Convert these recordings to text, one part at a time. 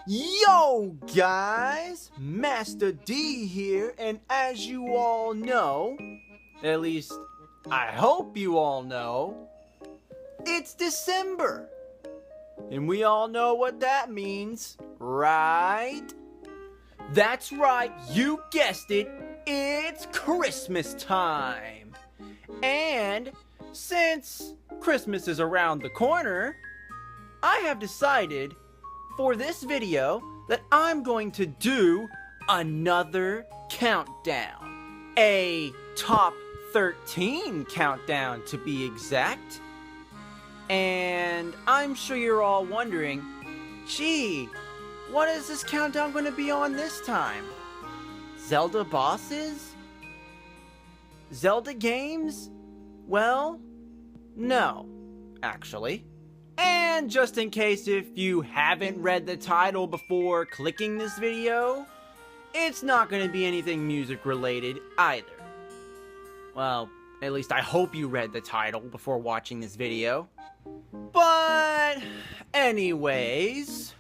Yo guys, Master D here, and as you all know, at least I hope you all know, it's December. And we all know what that means, right? That's right, you guessed it, it's Christmas time. And since Christmas is around the corner, I have decided for this video that I'm going to do another countdown. A top 13 countdown to be exact. And I'm sure you're all wondering, gee, what is this countdown going to be on this time? Zelda bosses? Zelda games? Well, no, actually. And just in case if you haven't read the title before clicking this video, it's not going to be anything music related either. Well, at least I hope you read the title before watching this video. But anyways,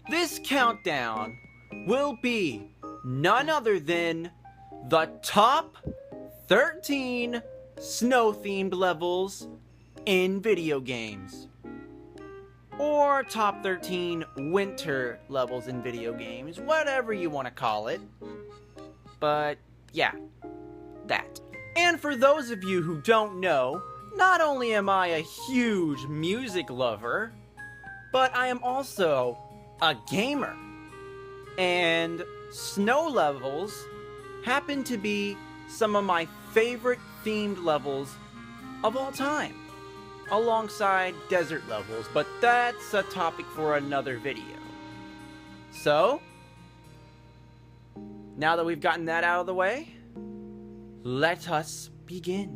this countdown will be none other than the top 13 snow-themed levels in video games. Or top 13 winter levels in video games, whatever you want to call it. But yeah, that. And for those of you who don't know, not only am I a huge music lover, but I am also a gamer. And snow levels happen to be some of my favorite themed levels of all time, alongside desert levels, but that's a topic for another video. So, now that we've gotten that out of the way, let us begin.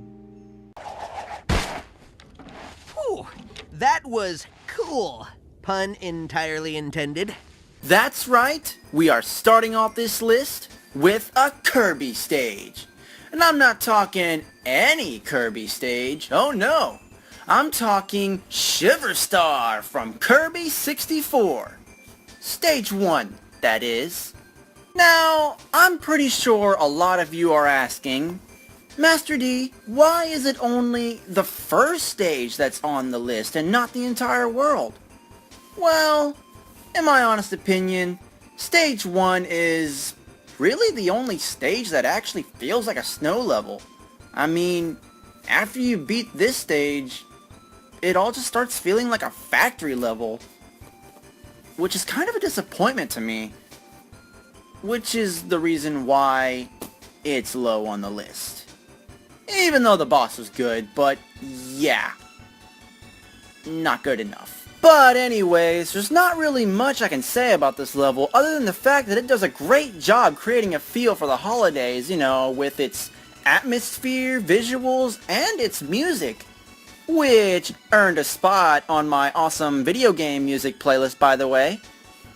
Whew, that was cool. Pun entirely intended. That's right, we are starting off this list with a Kirby stage. And I'm not talking any Kirby stage, oh no. I'm talking Shiver Star from Kirby 64. Stage 1, that is. Now, I'm pretty sure a lot of you are asking, Master D, why is it only the first stage that's on the list and not the entire world? Well, in my honest opinion, Stage 1 is really the only stage that actually feels like a snow level. I mean, after you beat this stage, it all just starts feeling like a factory level, which is kind of a disappointment to me, which is the reason why it's low on the list. Even though the boss was good, but yeah, not good enough. But anyways, there's not really much I can say about this level other than the fact that it does a great job creating a feel for the holidays, you know, with its atmosphere, visuals, and its music. Which earned a spot on my awesome video game music playlist, by the way.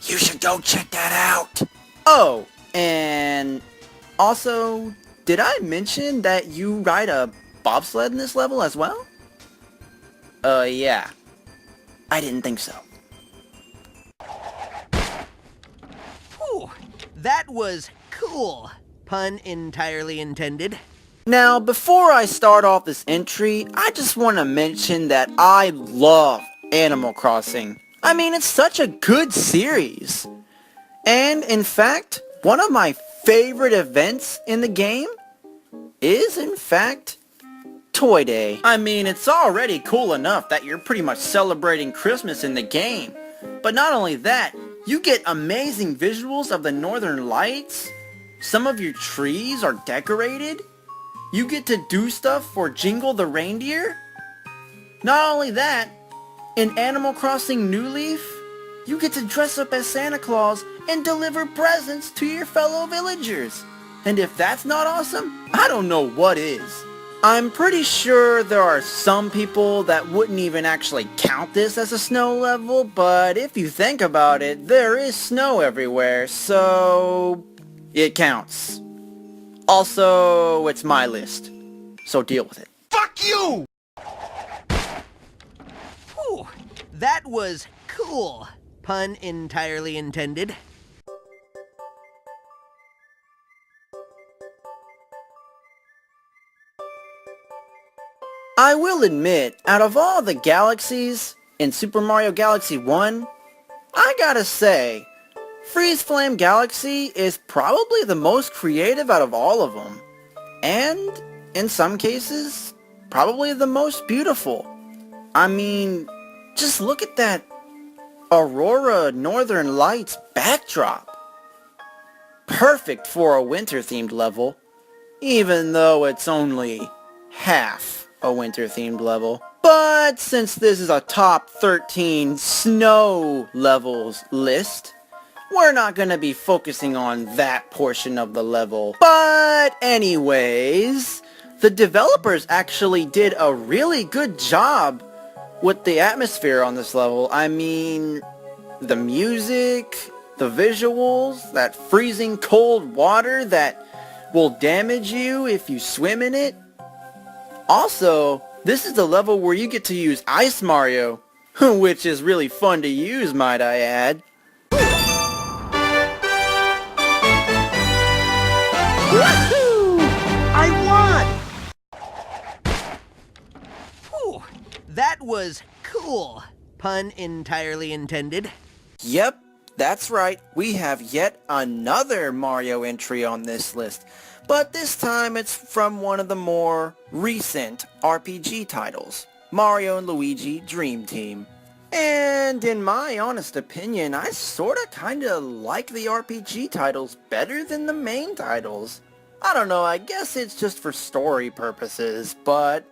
You should go check that out! Oh, and also, did I mention that you ride a bobsled in this level as well? Yeah. I didn't think so. Whew, that was cool. Pun entirely intended. Now, before I start off this entry, I just want to mention that I love Animal Crossing. I mean, it's such a good series. And, in fact, one of my favorite events in the game is, in fact, Toy Day. I mean, it's already cool enough that you're pretty much celebrating Christmas in the game. But not only that, you get amazing visuals of the Northern Lights. Some of your trees are decorated. You get to do stuff for Jingle the Reindeer. Not only that, in Animal Crossing New Leaf, you get to dress up as Santa Claus and deliver presents to your fellow villagers. And if that's not awesome, I don't know what is. I'm pretty sure there are some people that wouldn't even actually count this as a snow level, but if you think about it, there is snow everywhere, so it counts. Also, it's my list, so deal with it. Fuck you! Whew, that was cool. Pun entirely intended. I will admit, out of all the galaxies in Super Mario Galaxy 1, I gotta say, Freeze Flame Galaxy is probably the most creative out of all of them. And, in some cases, probably the most beautiful. I mean, just look at that Aurora Northern Lights backdrop. Perfect for a winter-themed level, even though it's only half a winter-themed level. But since this is a top 13 snow levels list, we're not gonna be focusing on that portion of the level. But anyways, the developers actually did a really good job with the atmosphere on this level. I mean, the music, the visuals, that freezing cold water that will damage you if you swim in it. Also, this is the level where you get to use Ice Mario, which is really fun to use, might I add. Woohoo! I won! Whew, that was cool. Pun entirely intended. Yep, that's right. We have yet another Mario entry on this list. But this time it's from one of the more recent RPG titles, Mario & Luigi Dream Team. And in my honest opinion, I sorta kinda like the RPG titles better than the main titles. I don't know, I guess it's just for story purposes, but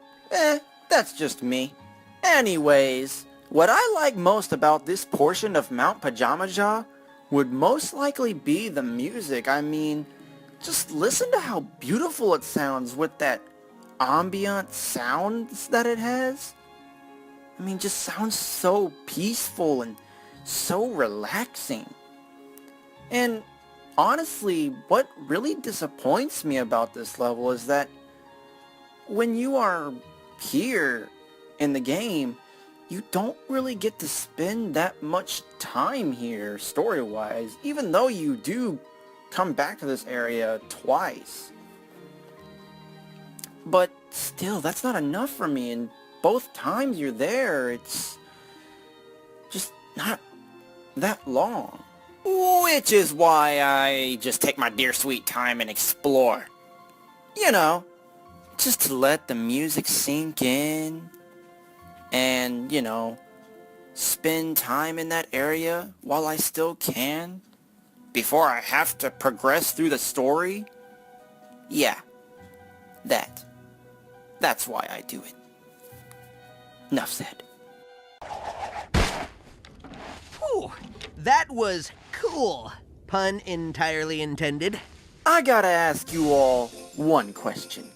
that's just me. Anyways, what I like most about this portion of Mount Pajamaja would most likely be the music. I mean, just listen to how beautiful it sounds with that ambient sounds that it has. I mean, just sounds so peaceful and so relaxing. And honestly, what really disappoints me about this level is that when you are here in the game, you don't really get to spend that much time here story-wise, even though you do come back to this area twice. But still, that's not enough for me, and both times you're there, it's just not that long. Which is why I just take my dear sweet time and explore. You know, just to let the music sink in and, you know, spend time in that area while I still can before I have to progress through the story. Yeah, that's why I do it. Enough said. Whew, that was cool. Pun entirely intended. I gotta ask you all one question.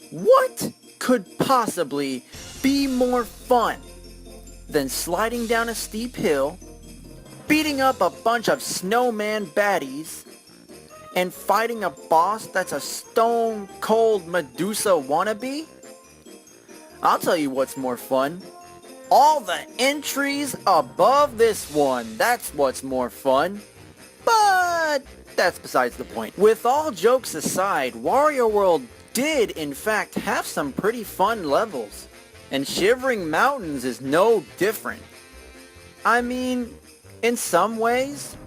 What could possibly be more fun than sliding down a steep hill, beating up a bunch of snowman baddies, and fighting a boss that's a stone cold Medusa wannabe? I'll tell you what's more fun. All the entries above this one, that's what's more fun. But that's besides the point. With all jokes aside, Wario World did in fact have some pretty fun levels. And Shivering Mountains is no different. I mean, in some ways,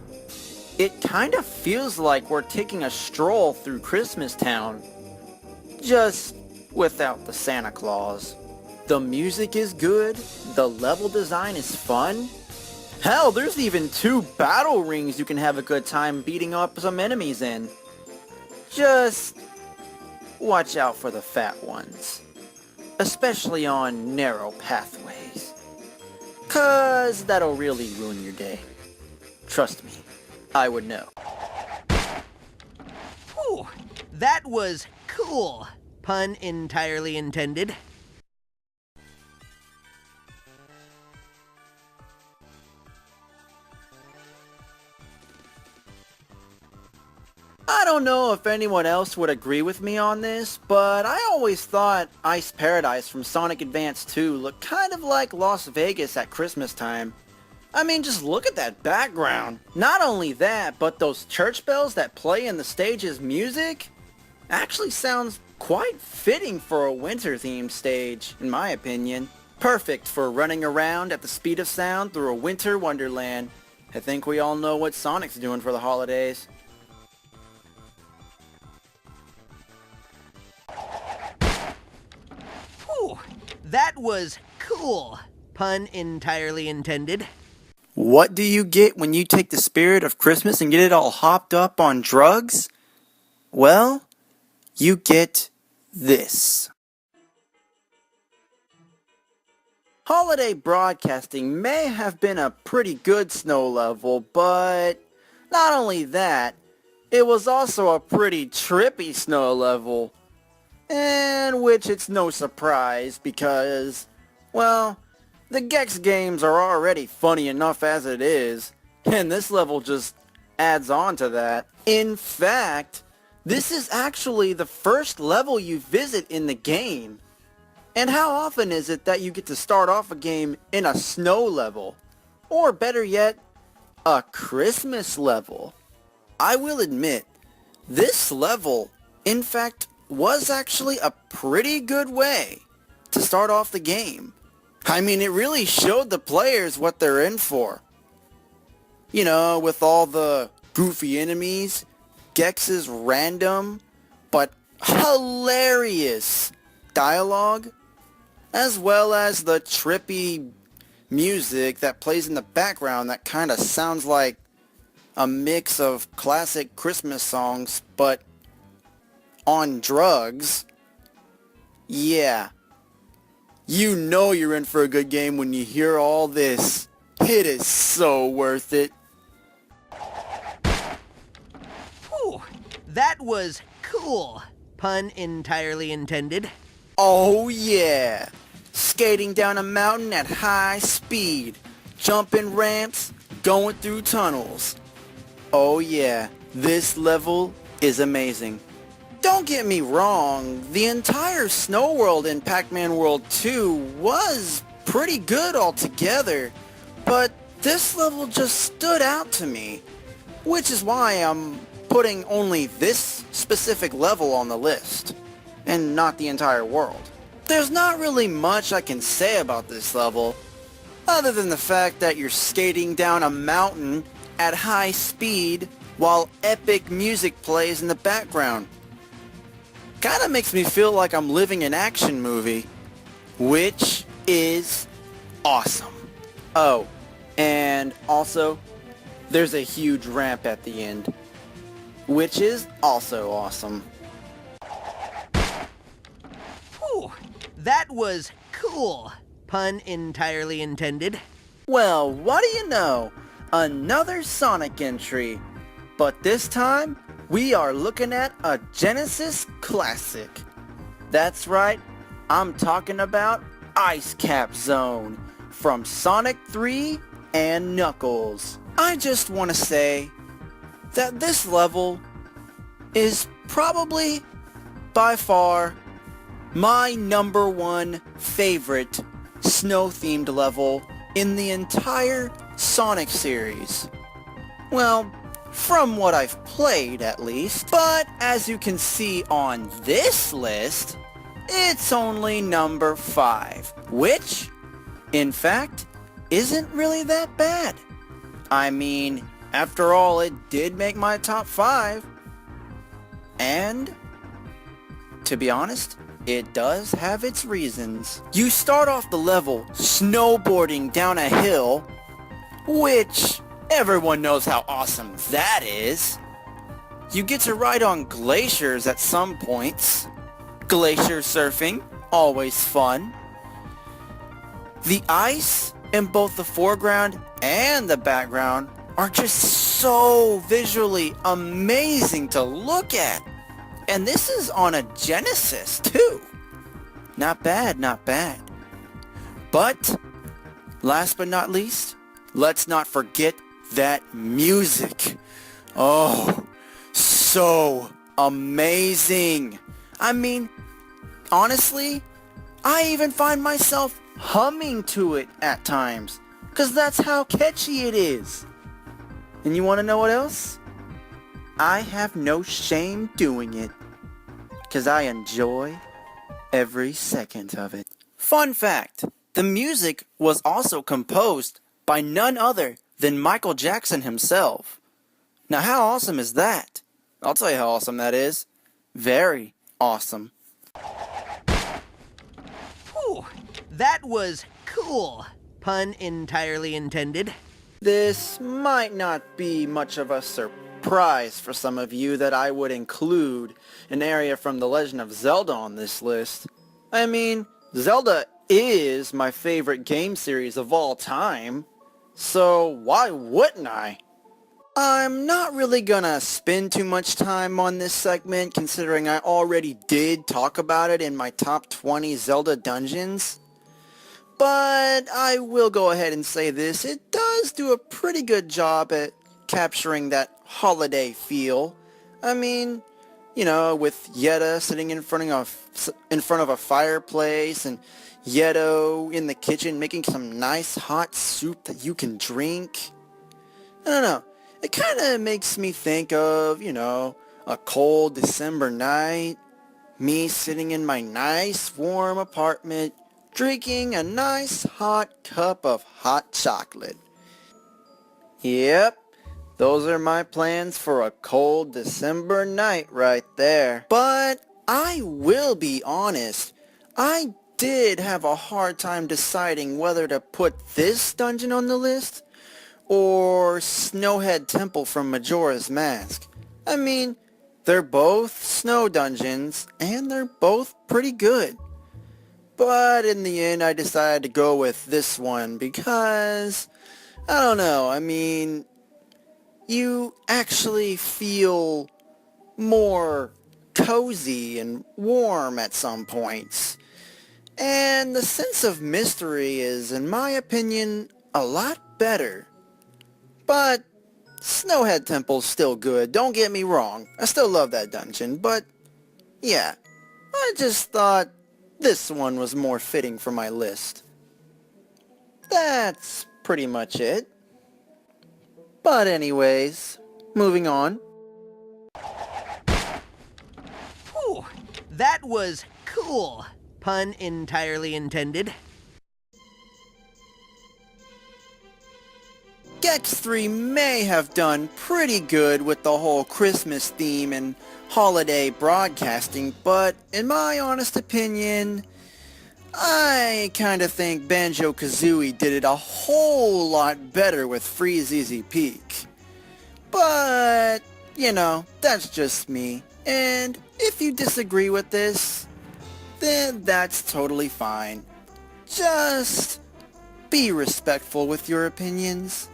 it kind of feels like we're taking a stroll through Christmas Town. Just without the Santa Claus. The music is good, the level design is fun. Hell, there's even 2 battle rings you can have a good time beating up some enemies in. Just watch out for the fat ones. Especially on narrow pathways. 'Cause that'll really ruin your day. Trust me, I would know. Whew, that was cool. Pun entirely intended. I don't know if anyone else would agree with me on this, but I always thought Ice Paradise from Sonic Advance 2 looked kind of like Las Vegas at Christmas time. I mean, just look at that background. Not only that, but those church bells that play in the stage's music actually sounds quite fitting for a winter-themed stage, in my opinion. Perfect for running around at the speed of sound through a winter wonderland. I think we all know what Sonic's doing for the holidays. Whew, that was cool. Pun entirely intended. What do you get when you take the spirit of Christmas and get it all hopped up on drugs? Well, you get this. Holiday broadcasting may have been a pretty good snow level, but not only that, it was also a pretty trippy snow level. And which it's no surprise because, well, the Gex games are already funny enough as it is, and this level just adds on to that. In fact, this is actually the first level you visit in the game. And how often is it that you get to start off a game in a snow level? Or better yet, a Christmas level? I will admit, this level, in fact, was actually a pretty good way to start off the game. I mean, it really showed the players what they're in for. You know, with all the goofy enemies, Gex's random but hilarious dialogue, as well as the trippy music that plays in the background that kind of sounds like a mix of classic Christmas songs, but on drugs. Yeah. You know you're in for a good game when you hear all this. It is so worth it. Whew, that was cool. Pun entirely intended. Oh yeah. Skating down a mountain at high speed. Jumping ramps. Going through tunnels. Oh yeah. This level is amazing. Don't get me wrong, the entire snow world in Pac-Man World 2 was pretty good altogether, but this level just stood out to me, which is why I'm putting only this specific level on the list, and not the entire world. There's not really much I can say about this level, other than the fact that you're skating down a mountain at high speed while epic music plays in the background. Kinda makes me feel like I'm living an action movie, which is awesome. Oh, and also, there's a huge ramp at the end, which is also awesome. Whew, that was cool. Pun entirely intended. Well, what do you know? Another Sonic entry, but this time, we are looking at a Genesis classic. That's right, I'm talking about Ice Cap Zone from Sonic 3 and Knuckles. I just want to say that this level is probably by far my number one favorite snow-themed level in the entire Sonic series. Well, from what I've played at least, but as you can see on this list, it's only number 5, which, in fact, isn't really that bad. I mean, after all, it did make my top 5, and, to be honest, it does have its reasons. You start off the level snowboarding down a hill, which everyone knows how awesome that is. You get to ride on glaciers at some points. Glacier surfing, always fun. The ice in both the foreground and the background are just so visually amazing to look at. And this is on a Genesis too. Not bad, not bad. But, last but not least, let's not forget that music. Oh, so amazing. I mean, honestly, I even find myself humming to it at times. 'cause that's how catchy it is. And you want to know what else? I have no shame doing it, 'cause I enjoy every second of it. Fun fact, the music was also composed by none other than Michael Jackson himself. Now how awesome is that? I'll tell you how awesome that is. Very awesome. Whew, that was cool. Pun entirely intended. This might not be much of a surprise for some of you that I would include an area from The Legend of Zelda on this list. I mean, Zelda is my favorite game series of all time, so why wouldn't I? I'm not really gonna spend too much time on this segment considering I already did talk about it in my top 20 Zelda dungeons. But I will go ahead and say this, it does do a pretty good job at capturing that holiday feel. I mean, you know, with Yetta sitting in front of a fireplace and Yeto in the kitchen making some nice hot soup that you can drink. I don't know. It kind of makes me think of, you know, a cold December night, me sitting in my nice warm apartment, drinking a nice hot cup of hot chocolate. Yep, those are my plans for a cold December night right there. But I will be honest, I did have a hard time deciding whether to put this dungeon on the list or Snowhead Temple from Majora's Mask. I mean, they're both snow dungeons, and they're both pretty good. But in the end, I decided to go with this one because, I don't know, I mean, you actually feel more cozy and warm at some points. And the sense of mystery is, in my opinion, a lot better. But Snowhead Temple's still good, don't get me wrong. I still love that dungeon, but yeah, I just thought this one was more fitting for my list. That's pretty much it. But anyways, moving on. Whew, that was cool. Pun entirely intended. Gex 3 may have done pretty good with the whole Christmas theme and holiday broadcasting, but in my honest opinion, I kinda think Banjo-Kazooie did it a whole lot better with Freeze Easy Peak. But, you know, that's just me. And if you disagree with this, then that's totally fine. Just be respectful with your opinions.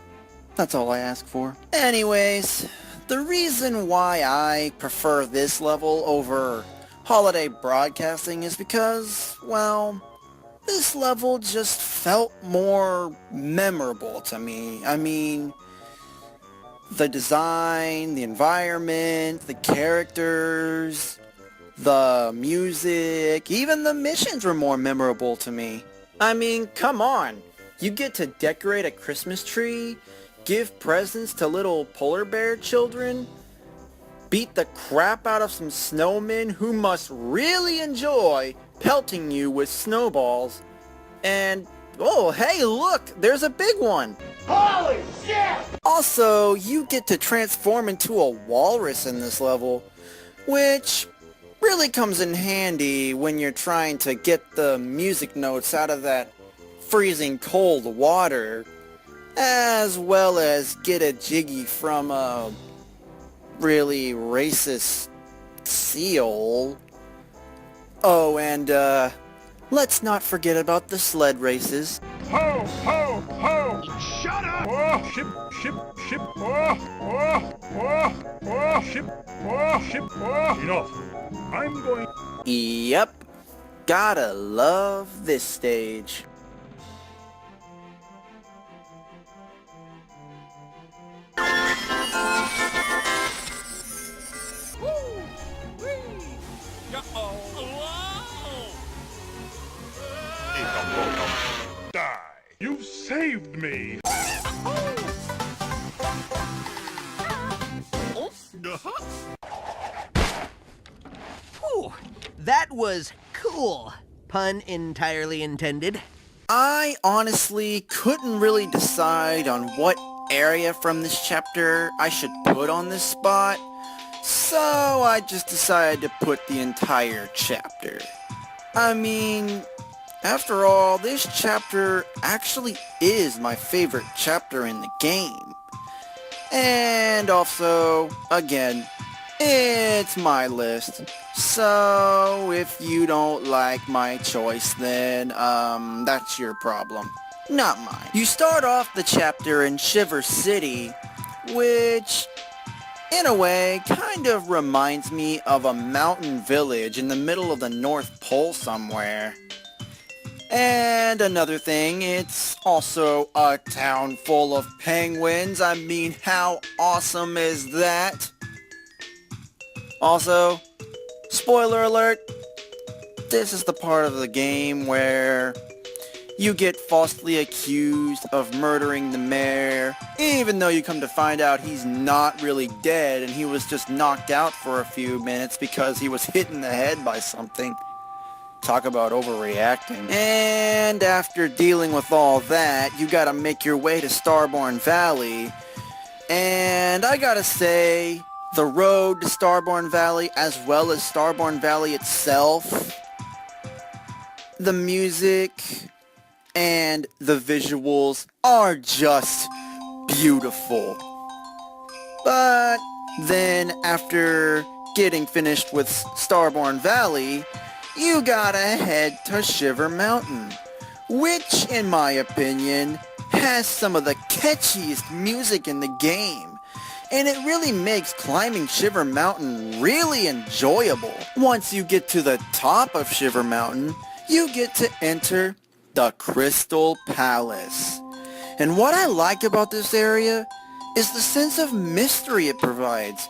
That's all I ask for. Anyways, the reason why I prefer this level over holiday broadcasting is because, well, this level just felt more memorable to me. I mean, the design, the environment, the characters, the music, even the missions were more memorable to me. I mean, come on. You get to decorate a Christmas tree, give presents to little polar bear children, beat the crap out of some snowmen who must really enjoy pelting you with snowballs, and, oh, hey, look, there's a big one. Holy shit! Also, you get to transform into a walrus in this level, which really comes in handy when you're trying to get the music notes out of that freezing cold water, as well as get a jiggy from a really racist seal. Oh, and let's not forget about the sled races. Ho, ho, ho! Shut up! Oh, ship, ship, ship, ship, ship, enough. I'm going... Yep, gotta love this stage. Die. You saved saved me. Whew, that was cool. Pun entirely intended. I honestly couldn't really decide on what area from this chapter I should put on this spot, so I just decided to put the entire chapter. I mean, after all, this chapter actually is my favorite chapter in the game. And also, again, it's my list. So, if you don't like my choice, then, that's your problem. Not mine. You start off the chapter in Shiver City, which, in a way, kind of reminds me of a mountain village in the middle of the North Pole somewhere. And another thing, it's also a town full of penguins. I mean, how awesome is that? Also, spoiler alert, this is the part of the game where you get falsely accused of murdering the mayor, even though you come to find out he's not really dead and he was just knocked out for a few minutes because he was hit in the head by something. Talk about overreacting. And after dealing with all that, you gotta make your way to Starborn Valley. And I gotta say, the road to Starborn Valley, as well as Starborn Valley itself, the music and the visuals are just beautiful. But then after getting finished with Starborn Valley, you gotta head to Shiver Mountain, which, in my opinion, has some of the catchiest music in the game, and it really makes climbing Shiver Mountain really enjoyable. Once you get to the top of Shiver Mountain, you get to enter the Crystal Palace. And what I like about this area is the sense of mystery it provides.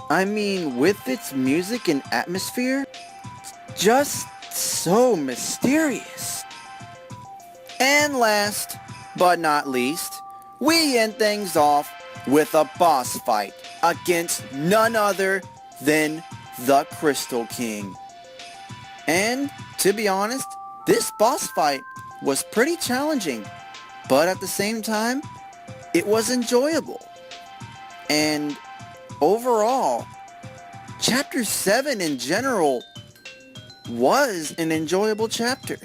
I mean, with its music and atmosphere, just so mysterious. And last but not least, we end things off with a boss fight against none other than the Crystal King. And to be honest, this boss fight was pretty challenging, but at the same time, it was enjoyable. And overall, Chapter 7 in general was an enjoyable chapter.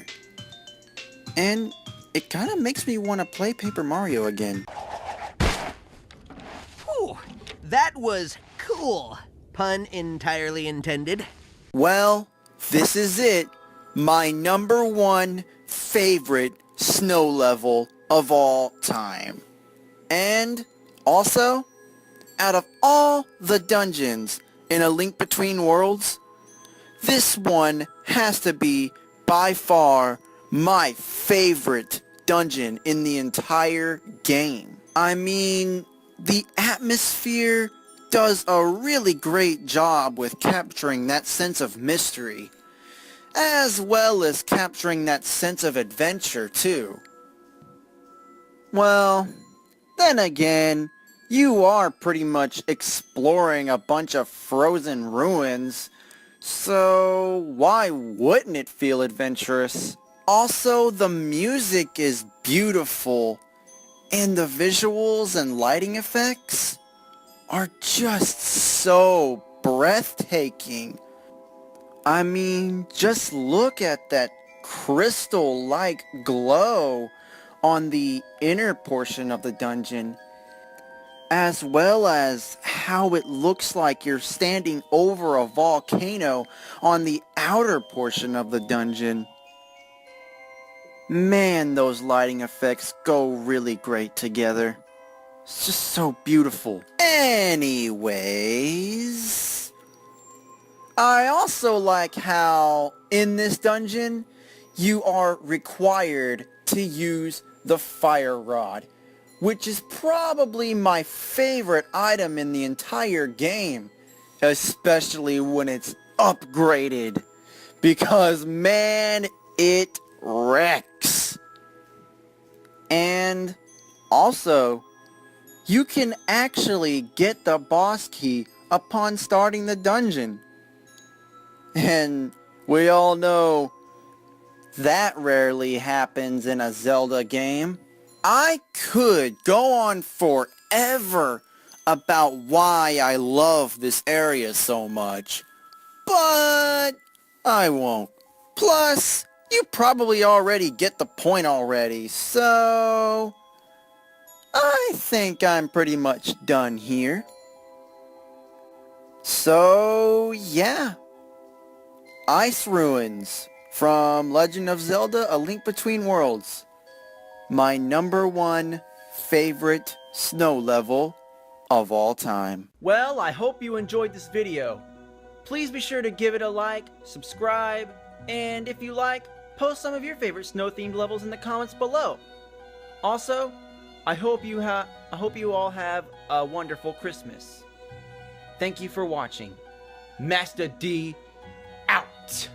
And it kind of makes me want to play Paper Mario again. Whew, that was cool. Pun entirely intended. Well, this is it. My number one favorite snow level of all time. And also, out of all the dungeons in A Link Between Worlds, this one has to be by far my favorite dungeon in the entire game. I mean, the atmosphere does a really great job with capturing that sense of mystery, as well as capturing that sense of adventure too. Well, then again, you are pretty much exploring a bunch of frozen ruins, so why wouldn't it feel adventurous? Also, the music is beautiful, and the visuals and lighting effects are just so breathtaking. I mean, just look at that crystal-like glow on the inner portion of the dungeon, as well as how it looks like you're standing over a volcano on the outer portion of the dungeon. Man, those lighting effects go really great together. It's just so beautiful. Anyways, I also like how in this dungeon you are required to use the fire rod, which is probably my favorite item in the entire game, especially when it's upgraded, because man, it wrecks. And also, you can actually get the boss key upon starting the dungeon. And we all know that rarely happens in a Zelda game. I could go on forever about why I love this area so much, but I won't. Plus, you probably already get the point already, so I think I'm pretty much done here. So, yeah. Ice Ruins from Legend of Zelda: A Link Between Worlds. My #1 favorite snow level of all time. Well, I hope you enjoyed this video. Please be sure to give it a like, subscribe, and if you like, post some of your favorite snow-themed levels in the comments below. Also, I hope you all have a wonderful Christmas. Thank you for watching. Master D out.